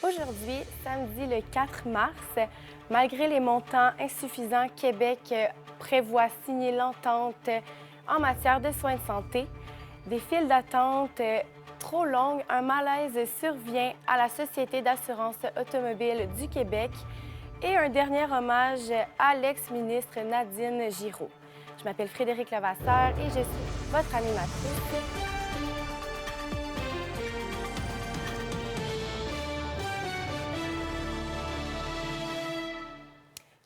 Aujourd'hui, samedi le 4 mars, malgré les montants insuffisants, Québec prévoit signer l'entente en matière de soins de santé. Des files d'attente trop longues, un malaise survient à la Société d'assurance automobile du Québec et un dernier hommage à l'ex-ministre Nadine Giraud. Je m'appelle Frédéric Levasseur et je suis votre animatrice.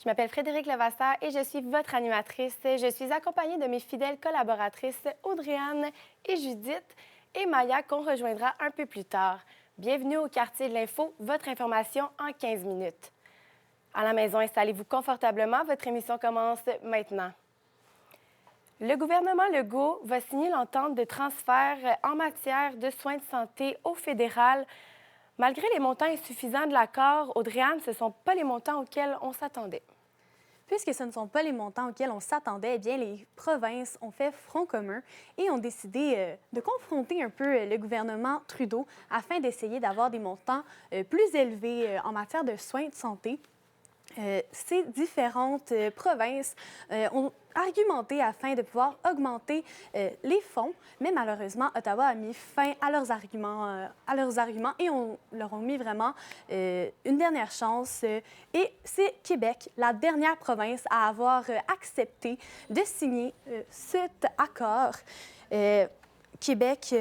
Je m'appelle Frédéric Levasseur et je suis votre animatrice. Je suis accompagnée de mes fidèles collaboratrices Audrey-Anne et Judith et Maya qu'on rejoindra un peu plus tard. Bienvenue au Quartier de l'Info, votre information en 15 minutes. À la maison, installez-vous confortablement. Votre émission commence maintenant. Le gouvernement Legault va signer l'entente de transfert en matière de soins de santé au fédéral. Malgré les montants insuffisants de l'accord, Audrey-Anne, ce ne sont pas les montants auxquels on s'attendait. Puisque ce ne sont pas les montants auxquels on s'attendait, eh bien, les provinces ont fait front commun et ont décidé de confronter un peu le gouvernement Trudeau afin d'essayer d'avoir des montants plus élevés en matière de soins de santé. Ces différentes provinces ont argumenté afin de pouvoir augmenter les fonds, mais malheureusement, Ottawa a mis fin à leurs arguments et on leur ont mis vraiment une dernière chance. Et c'est Québec, la dernière province à avoir accepté de signer cet accord. Québec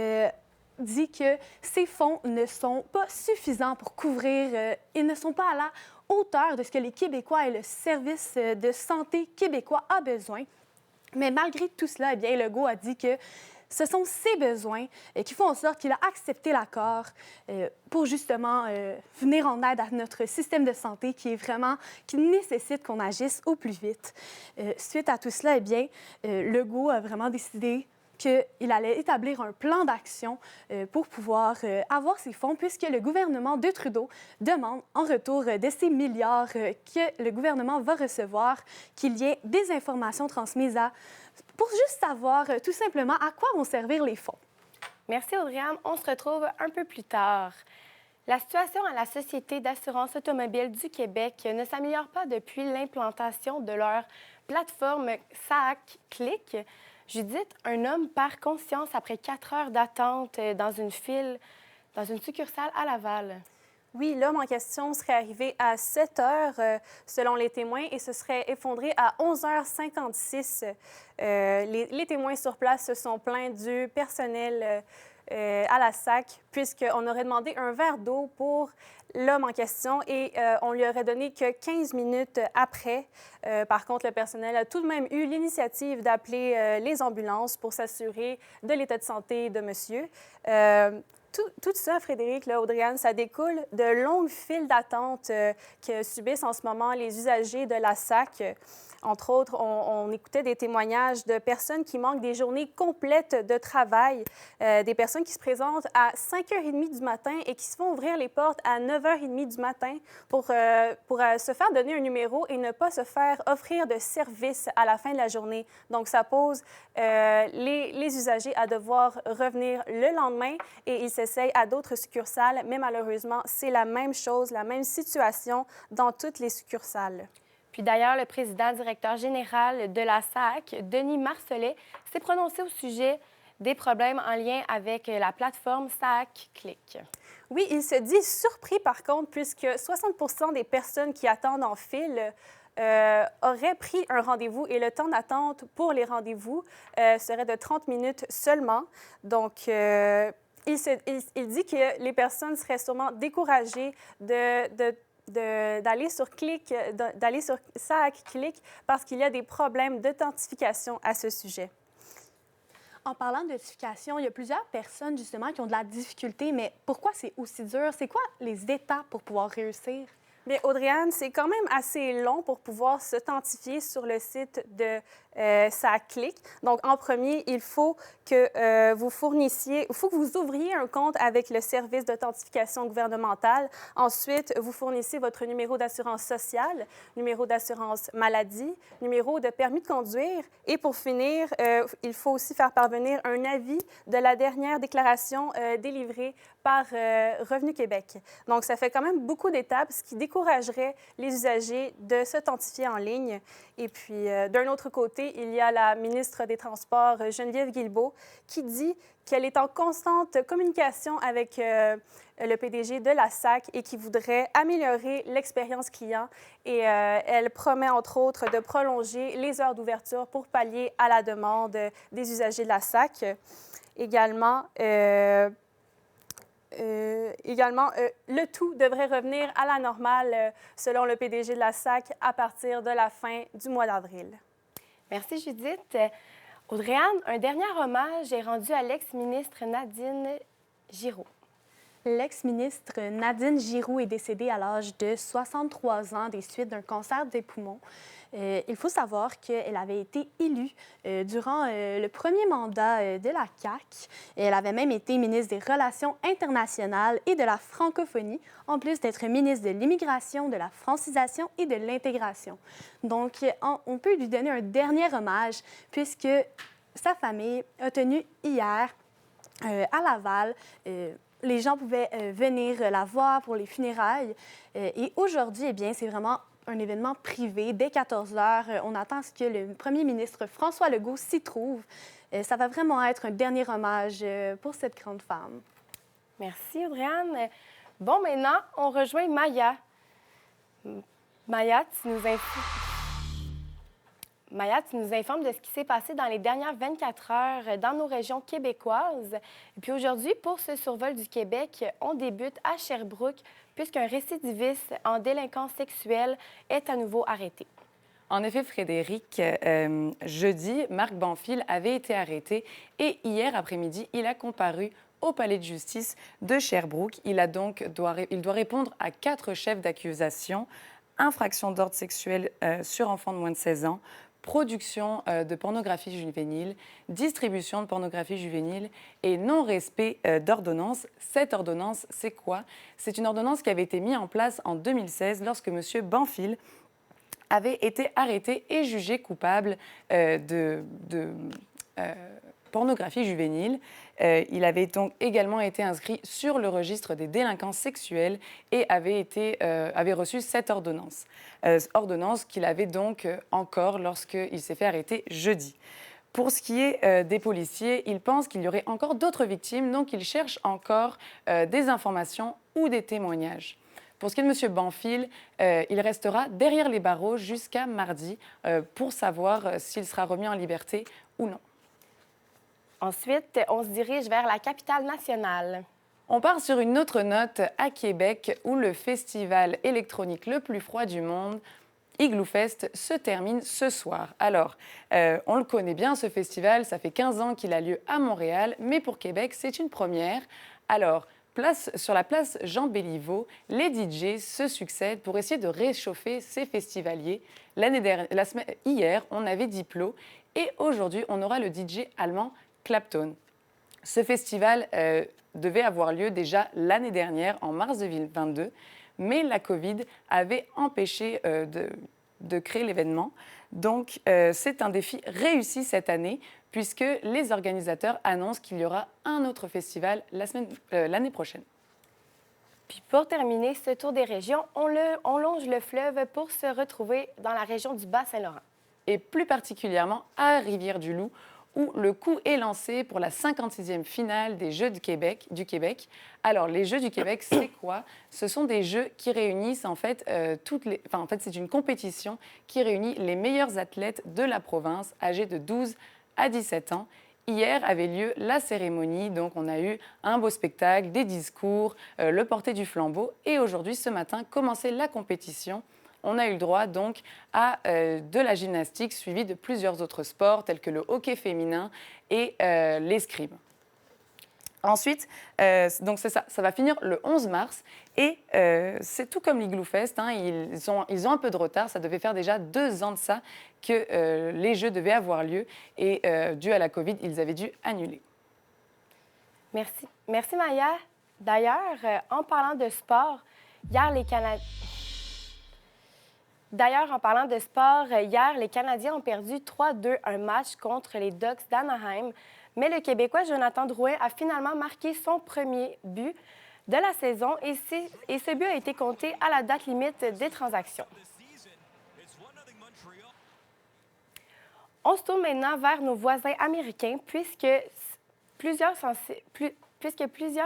dit que ces fonds ne sont pas suffisants pour couvrir, ils ne sont pas à la hauteur de ce que les Québécois et le service de santé québécois a besoin. Mais malgré tout cela, eh bien, Legault a dit que ce sont ses besoins qui font en sorte qu'il a accepté l'accord pour justement venir en aide à notre système de santé qui nécessite qu'on agisse au plus vite. Suite à tout cela, eh bien, Legault a vraiment décidé qu'il allait établir un plan d'action pour pouvoir avoir ces fonds, puisque le gouvernement de Trudeau demande en retour de ces milliards que le gouvernement va recevoir, qu'il y ait des informations transmises pour juste savoir tout simplement à quoi vont servir les fonds. Merci Audrey-Anne. On se retrouve un peu plus tard. La situation à la Société d'assurance automobile du Québec ne s'améliore pas depuis l'implantation de leur plateforme SAAC Click. Judith, un homme perd conscience après 4 heures d'attente dans une file, dans une succursale à Laval. Oui, l'homme en question serait arrivé à 7 heures, selon les témoins, et se serait effondré à 11h56. Les témoins sur place se sont plaints du personnel à la SAC, puisqu'on aurait demandé un verre d'eau pour l'homme en question et on lui aurait donné que 15 minutes après. Par contre, le personnel a tout de même eu l'initiative d'appeler les ambulances pour s'assurer de l'état de santé de monsieur. Tout ça, Frédéric, là, Audrey-Anne, ça découle de longues files d'attente que subissent en ce moment les usagers de la SAC. Entre autres, on écoutait des témoignages de personnes qui manquent des journées complètes de travail, des personnes qui se présentent à 5h30 du matin et qui se font ouvrir les portes à 9h30 du matin pour se faire donner un numéro et ne pas se faire offrir de service à la fin de la journée. Donc, ça pose les usagers à devoir revenir le lendemain et ils s'essayent à d'autres succursales, mais malheureusement, c'est la même chose, la même situation dans toutes les succursales. Puis d'ailleurs, le président directeur général de la SAC, Denis Marcellet, s'est prononcé au sujet des problèmes en lien avec la plateforme SAC Click. Oui, il se dit surpris par contre, puisque 60 des personnes qui attendent en file auraient pris un rendez-vous et le temps d'attente pour les rendez-vous serait de 30 minutes seulement. Donc, il dit que les personnes seraient sûrement découragées d'aller sur Click, d'aller sur SAC Click parce qu'il y a des problèmes d'authentification à ce sujet. En parlant d'authentification, il y a plusieurs personnes justement qui ont de la difficulté, mais pourquoi c'est aussi dur? C'est quoi les étapes pour pouvoir réussir? Bien, Audrey-Anne, c'est quand même assez long pour pouvoir s'authentifier sur le site de ça clique. Donc, en premier, il faut que vous ouvriez un compte avec le service d'authentification gouvernementale. Ensuite, vous fournissez votre numéro d'assurance sociale, numéro d'assurance maladie, numéro de permis de conduire. Et pour finir, il faut aussi faire parvenir un avis de la dernière déclaration délivrée par Revenu Québec. Donc, ça fait quand même beaucoup d'étapes, ce qui découragerait les usagers de s'authentifier en ligne. Et puis, d'un autre côté, il y a la ministre des Transports, Geneviève Guilbeault, qui dit qu'elle est en constante communication avec le PDG de la SAC et qui voudrait améliorer l'expérience client. Et elle promet, entre autres, de prolonger les heures d'ouverture pour pallier à la demande des usagers de la SAC. Également, le tout devrait revenir à la normale, selon le PDG de la SAC, à partir de la fin du mois d'avril. Merci, Judith. Audrey-Anne, un dernier hommage est rendu à l'ex-ministre Nadine Giroux. L'ex-ministre Nadine Giroux est décédée à l'âge de 63 ans des suites d'un cancer des poumons. Il faut savoir qu'elle avait été élue durant le premier mandat de la CAQ. Elle avait même été ministre des Relations internationales et de la francophonie, en plus d'être ministre de l'Immigration, de la francisation et de l'intégration. Donc, on peut lui donner un dernier hommage puisque sa famille a tenu hier à Laval. Les gens pouvaient venir la voir pour les funérailles. Et aujourd'hui, eh bien, c'est vraiment un événement privé. Dès 14 heures, on attend à ce que le premier ministre François Legault s'y trouve. Ça va vraiment être un dernier hommage pour cette grande femme. Merci, Audrey-Anne. Bon, maintenant, on rejoint Maya. Maya, tu nous informes de ce qui s'est passé dans les dernières 24 heures dans nos régions québécoises. Et puis aujourd'hui, pour ce survol du Québec, on débute à Sherbrooke puisqu'un récidiviste en délinquance sexuelle est à nouveau arrêté. En effet, Frédéric, jeudi, Marc Banfil avait été arrêté et hier après-midi, il a comparu au palais de justice de Sherbrooke. Il doit répondre à 4 chefs d'accusation: infraction d'ordre sexuel sur enfants de moins de 16 ans, production de pornographie juvénile, distribution de pornographie juvénile et non-respect d'ordonnance. Cette ordonnance, c'est quoi? C'est une ordonnance qui avait été mise en place en 2016 lorsque M. Banfil avait été arrêté et jugé coupable de pornographie juvénile. Il avait donc également été inscrit sur le registre des délinquants sexuels et avait reçu cette ordonnance. Ordonnance qu'il avait donc encore lorsqu'il s'est fait arrêter jeudi. Pour ce qui est des policiers, ils pensent qu'il y aurait encore d'autres victimes, donc ils cherchent encore des informations ou des témoignages. Pour ce qui est de M. Banfil, il restera derrière les barreaux jusqu'à mardi pour savoir s'il sera remis en liberté ou non. Ensuite, on se dirige vers la capitale nationale. On part sur une autre note à Québec où le festival électronique le plus froid du monde, Igloo Fest, se termine ce soir. Alors, on le connaît bien ce festival, ça fait 15 ans qu'il a lieu à Montréal, mais pour Québec, c'est une première. Alors, sur la place Jean Béliveau, les DJ se succèdent pour essayer de réchauffer ces festivaliers. Hier, on avait Diplo et aujourd'hui, on aura le DJ allemand Clapton. Ce festival devait avoir lieu déjà l'année dernière, en mars 2022, mais la Covid avait empêché de créer l'événement. Donc, c'est un défi réussi cette année, puisque les organisateurs annoncent qu'il y aura un autre festival l'année prochaine. Puis pour terminer ce tour des régions, on longe le fleuve pour se retrouver dans la région du Bas-Saint-Laurent. Et plus particulièrement à Rivière-du-Loup, où le coup est lancé pour la 56e finale des Jeux du Québec. Alors, les Jeux du Québec, c'est quoi? Ce sont des jeux qui réunissent, en fait, c'est une compétition qui réunit les meilleurs athlètes de la province, âgés de 12 à 17 ans. Hier avait lieu la cérémonie, donc on a eu un beau spectacle, des discours, le porter du flambeau. Et aujourd'hui, ce matin, commençait la compétition. On a eu le droit donc à de la gymnastique suivie de plusieurs autres sports tels que le hockey féminin et l'escrime. Ensuite, donc c'est ça, ça va finir le 11 mars et c'est tout comme l'Igloo Fest, hein, ils ont un peu de retard, ça devait faire déjà 2 ans de ça que les Jeux devaient avoir lieu et dû à la Covid, ils avaient dû annuler. Merci. Merci, Maya. D'ailleurs, en parlant de sport, hier, les Canadiens ont perdu 3-2 un match contre les Ducks d'Anaheim. Mais le Québécois Jonathan Drouin a finalement marqué son premier but de la saison et ce but a été compté à la date limite des transactions. On se tourne maintenant vers nos voisins américains puisque plusieurs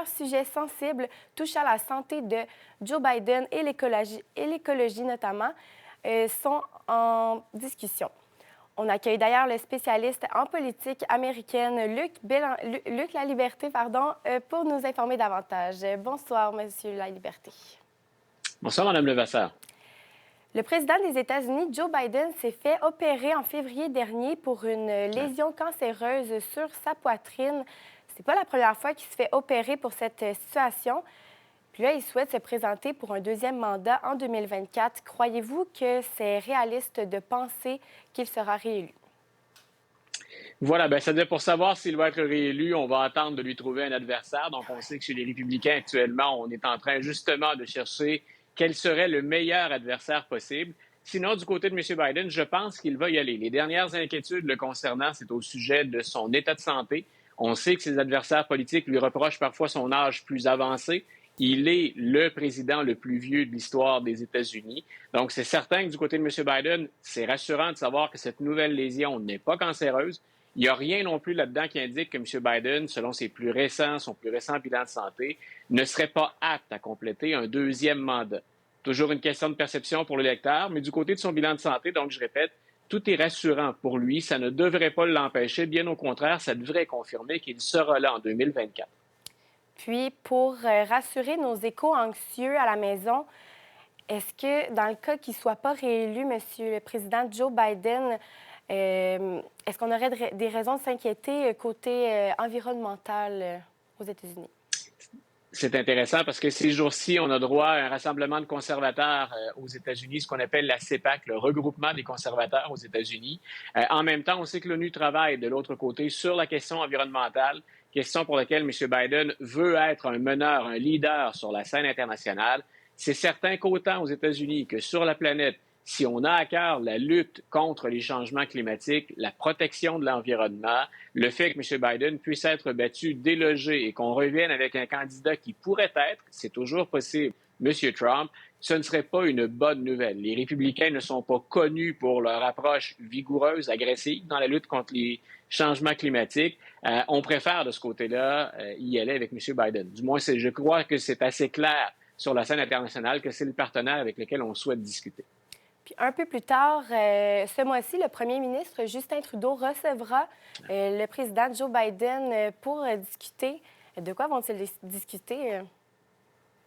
sujets sensibles touchant à la santé de Joe Biden et l'écologie notamment sont en discussion. On accueille d'ailleurs le spécialiste en politique américaine, Luc Laliberté, pour nous informer davantage. Bonsoir, Monsieur Laliberté. Bonsoir, Mme Levasseur. Le président des États-Unis, Joe Biden, s'est fait opérer en février dernier pour une lésion cancéreuse sur sa poitrine. C'est pas la première fois qu'il se fait opérer pour cette situation. Puis là, il souhaite se présenter pour un deuxième mandat en 2024. Croyez-vous que c'est réaliste de penser qu'il sera réélu? Voilà, bien, ça veut dire pour savoir s'il va être réélu, on va attendre de lui trouver un adversaire. Donc, on sait que chez les Républicains, actuellement, on est en train justement de chercher quel serait le meilleur adversaire possible. Sinon, du côté de M. Biden, je pense qu'il va y aller. Les dernières inquiétudes le concernant, c'est au sujet de son état de santé. On sait que ses adversaires politiques lui reprochent parfois son âge plus avancé. Il est le président le plus vieux de l'histoire des États-Unis. Donc, c'est certain que du côté de M. Biden, c'est rassurant de savoir que cette nouvelle lésion n'est pas cancéreuse. Il n'y a rien non plus là-dedans qui indique que M. Biden, selon son plus récent bilan de santé, ne serait pas apte à compléter un deuxième mandat. Toujours une question de perception pour l'électeur, mais du côté de son bilan de santé, donc je répète, tout est rassurant pour lui. Ça ne devrait pas l'empêcher. Bien au contraire, ça devrait confirmer qu'il sera là en 2024. Puis, pour rassurer nos échos anxieux à la maison, est-ce que, dans le cas qu'il ne soit pas réélu, Monsieur le Président Joe Biden, est-ce qu'on aurait des raisons de s'inquiéter côté environnemental aux États-Unis? C'est intéressant parce que ces jours-ci, on a droit à un rassemblement de conservateurs aux États-Unis, ce qu'on appelle la CPAC, le regroupement des conservateurs aux États-Unis. En même temps, on sait que l'ONU travaille de l'autre côté sur la question environnementale, question pour laquelle M. Biden veut être un meneur, un leader sur la scène internationale. C'est certain qu'autant aux États-Unis que sur la planète, si on a à cœur la lutte contre les changements climatiques, la protection de l'environnement, le fait que M. Biden puisse être battu, délogé et qu'on revienne avec un candidat qui pourrait être, c'est toujours possible, M. Trump, ce ne serait pas une bonne nouvelle. Les républicains ne sont pas connus pour leur approche vigoureuse, agressive dans la lutte contre les changements climatiques. On préfère de ce côté-là y aller avec M. Biden. Du moins, je crois que c'est assez clair sur la scène internationale que c'est le partenaire avec lequel on souhaite discuter. Puis un peu plus tard, ce mois-ci, le premier ministre Justin Trudeau recevra le président Joe Biden pour discuter. De quoi vont-ils discuter?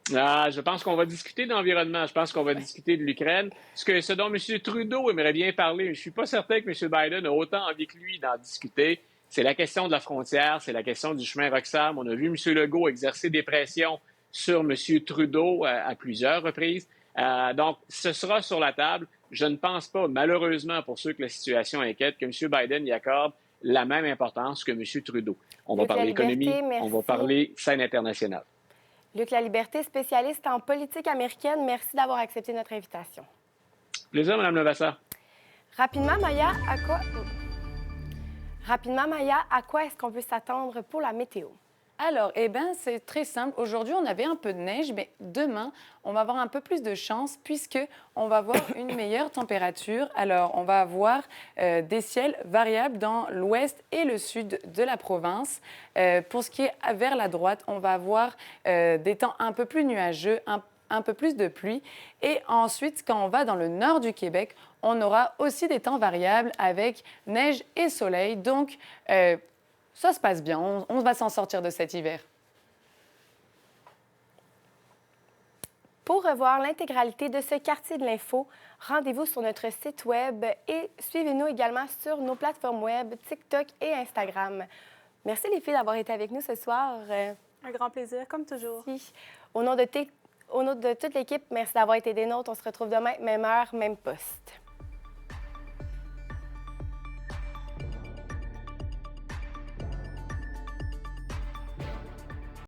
Je pense qu'on va discuter d'environnement. Je pense qu'on va discuter de l'Ukraine. Ce dont M. Trudeau aimerait bien parler, je ne suis pas certain que M. Biden a autant envie que lui d'en discuter. C'est la question de la frontière, c'est la question du chemin Roxham. On a vu M. Legault exercer des pressions sur M. Trudeau à plusieurs reprises. Donc, ce sera sur la table. Je ne pense pas, malheureusement, pour ceux que la situation inquiète, que M. Biden y accorde la même importance que M. Trudeau. On va parler économie, on va parler scène internationale. Luc Laliberté, spécialiste en politique américaine, merci d'avoir accepté notre invitation. Plaisir, Mme Levasseur. Rapidement, Maya, à quoi est-ce qu'on peut s'attendre pour la météo? Alors, c'est très simple. Aujourd'hui, on avait un peu de neige, mais demain, on va avoir un peu plus de chance puisqu'on va avoir une meilleure température. Alors, on va avoir des ciels variables dans l'ouest et le sud de la province. Pour ce qui est vers la droite, on va avoir des temps un peu plus nuageux, un peu plus de pluie. Et ensuite, quand on va dans le nord du Québec, on aura aussi des temps variables avec neige et soleil. Donc, ça se passe bien, on va s'en sortir de cet hiver. Pour revoir l'intégralité de ce quartier de l'info, rendez-vous sur notre site web et suivez-nous également sur nos plateformes web, TikTok et Instagram. Merci les filles d'avoir été avec nous ce soir. Un grand plaisir, comme toujours. Merci. Au nom de toute l'équipe, merci d'avoir été des nôtres. On se retrouve demain, même heure, même poste.